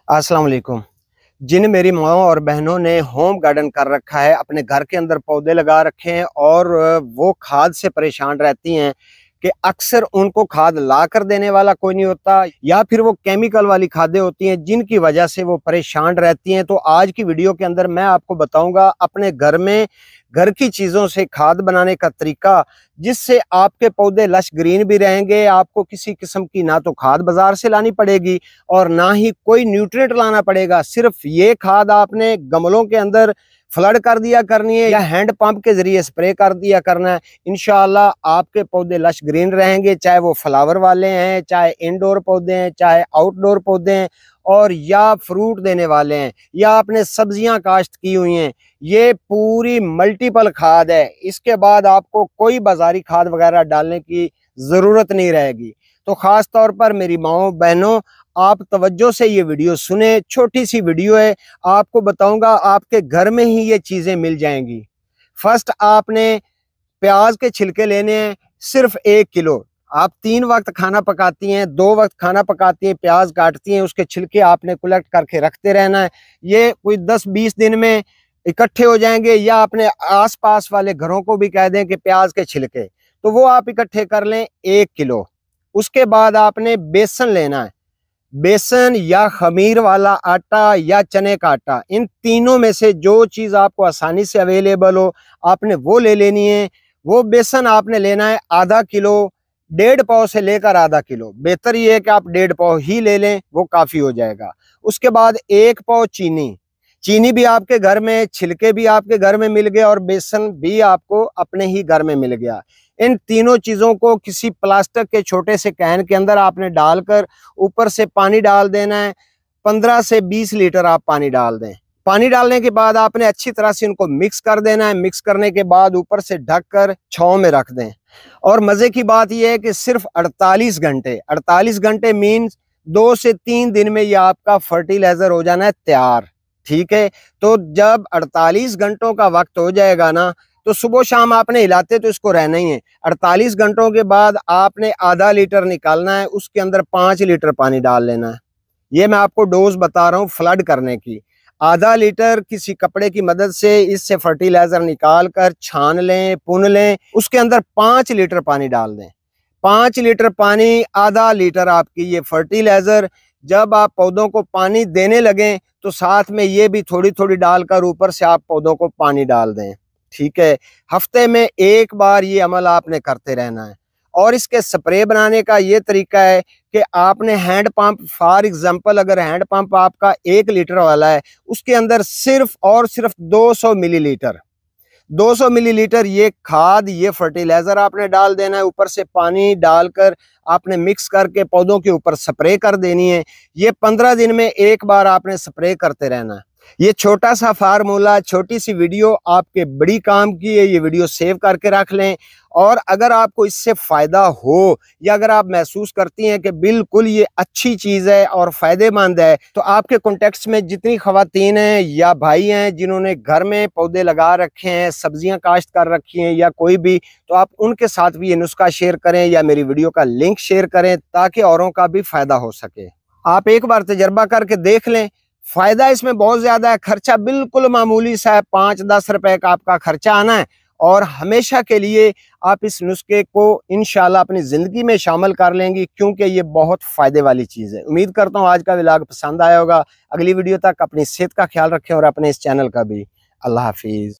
अस्सलाम वालेकुम। जिन मेरी माँ और बहनों ने होम गार्डन कर रखा है, अपने घर के अंदर पौधे लगा रखे हैं और वो खाद से परेशान रहती हैं कि अक्सर उनको खाद ला कर देने वाला कोई नहीं होता या फिर वो केमिकल वाली खादें होती हैं जिनकी वजह से वो परेशान रहती हैं। तो आज की वीडियो के अंदर मैं आपको बताऊंगा अपने घर में घर की चीज़ों से खाद बनाने का तरीका, जिससे आपके पौधे लश ग्रीन भी रहेंगे। आपको किसी किस्म की ना तो खाद बाजार से लानी पड़ेगी और ना ही कोई न्यूट्रिएंट लाना पड़ेगा। सिर्फ ये खाद आपने गमलों के अंदर फ्लड कर दिया करनी है या हैंड पंप के जरिए स्प्रे कर दिया करना है। इंशाल्लाह आपके पौधे लश ग्रीन रहेंगे, चाहे वो फ्लावर वाले हैं, चाहे इंडोर पौधे हैं, चाहे आउटडोर पौधे हैं और या फ्रूट देने वाले हैं या आपने सब्जियां काश्त की हुई हैं। ये पूरी मल्टीपल खाद है। इसके बाद आपको कोई बाजारी खाद वगैरह डालने की ज़रूरत नहीं रहेगी। तो ख़ास तौर पर मेरी माओ बहनों, आप तवज्जो से ये वीडियो सुने। छोटी सी वीडियो है, आपको बताऊंगा आपके घर में ही ये चीज़ें मिल जाएंगी। फर्स्ट आपने प्याज के छिलके लेने हैं, सिर्फ 1 किलो। आप 3 वक्त खाना पकाती हैं, 2 वक्त खाना पकाती हैं, प्याज काटती हैं, उसके छिलके आपने कलेक्ट करके रखते रहना है। ये कोई 10-20 दिन में इकट्ठे हो जाएंगे या अपने आसपास वाले घरों को भी कह दें कि प्याज के छिलके, तो वो आप इकट्ठे कर लें 1 किलो। उसके बाद आपने बेसन लेना है। बेसन या खमीर वाला आटा या चने का आटा, इन तीनों में से जो चीज़ आपको आसानी से अवेलेबल हो आपने वो ले लेनी है। वो बेसन आपने लेना है आधा किलो, 1.5 पाव से लेकर आधा किलो। बेहतर ये है कि आप 1.5 पाव ही ले लें, वो काफ़ी हो जाएगा। उसके बाद 1 पाव चीनी। चीनी भी आपके घर में, छिलके भी आपके घर में मिल गए और बेसन भी आपको अपने ही घर में मिल गया। इन तीनों चीज़ों को किसी प्लास्टिक के छोटे से कैन के अंदर आपने डालकर ऊपर से पानी डाल देना है। 15 से 20 लीटर आप पानी डाल दें। पानी डालने के बाद आपने अच्छी तरह से इनको मिक्स कर देना है। मिक्स करने के बाद ऊपर से ढककर छांव में रख दें। और मज़े की बात यह है कि सिर्फ 48 घंटे मीन्स 2 से 3 दिन में यह आपका फर्टिलाइजर हो जाना है तैयार। ठीक है, तो जब 48 घंटों का वक्त हो जाएगा ना, तो सुबह शाम आपने हिलाते तो इसको रहना ही है। 48 घंटों के बाद आपने आधा लीटर निकालना है, उसके अंदर 5 लीटर पानी डाल लेना है। ये मैं आपको डोज बता रहा हूँ फ्लड करने की। आधा लीटर किसी कपड़े की मदद से इससे फर्टिलाइजर निकाल कर छान लें, पुन लें, उसके अंदर 5 लीटर पानी डाल दें। 5 लीटर पानी, आधा लीटर आपकी ये फर्टिलाइजर। जब आप पौधों को पानी देने लगें तो साथ में ये भी थोड़ी थोड़ी डालकर ऊपर से आप पौधों को पानी डाल दें। ठीक है, हफ्ते में 1 बार ये अमल आपने करते रहना है। और इसके स्प्रे बनाने का ये तरीका है कि आपने हैंड पंप, फॉर एग्जांपल अगर हैंड पंप आपका 1 लीटर वाला है, उसके अंदर सिर्फ और सिर्फ 200 मिलीलीटर ये खाद, ये फर्टिलाइजर आपने डाल देना है। ऊपर से पानी डालकर आपने मिक्स करके पौधों के ऊपर स्प्रे कर देनी है। ये 15 दिन में 1 बार आपने स्प्रे करते रहना है। ये छोटा सा फार्मूला, छोटी सी वीडियो आपके बड़ी काम की है। ये वीडियो सेव करके रख लें और अगर आपको इससे फ़ायदा हो या अगर आप महसूस करती हैं कि बिल्कुल ये अच्छी चीज़ है और फ़ायदेमंद है, तो आपके कॉन्टेक्ट्स में जितनी ख़वातीन हैं या भाई हैं जिन्होंने घर में पौधे लगा रखे हैं, सब्जियां काश्त कर रखी हैं या कोई भी, तो आप उनके साथ भी ये नुस्खा शेयर करें या मेरी वीडियो का लिंक शेयर करें ताकि औरों का भी फ़ायदा हो सके। आप एक बार तजर्बा करके देख लें। फ़ायदा इसमें बहुत ज़्यादा है, खर्चा बिल्कुल मामूली सा है, 5-10 रुपए का आपका खर्चा आना है और हमेशा के लिए आप इस नुस्खे को इंशाल्लाह अपनी ज़िंदगी में शामिल कर लेंगी, क्योंकि ये बहुत फ़ायदे वाली चीज़ है। उम्मीद करता हूँ आज का व्लॉग पसंद आया होगा। अगली वीडियो तक अपनी सेहत का ख्याल रखें और अपने इस चैनल का भी। अल्लाह हाफिज़।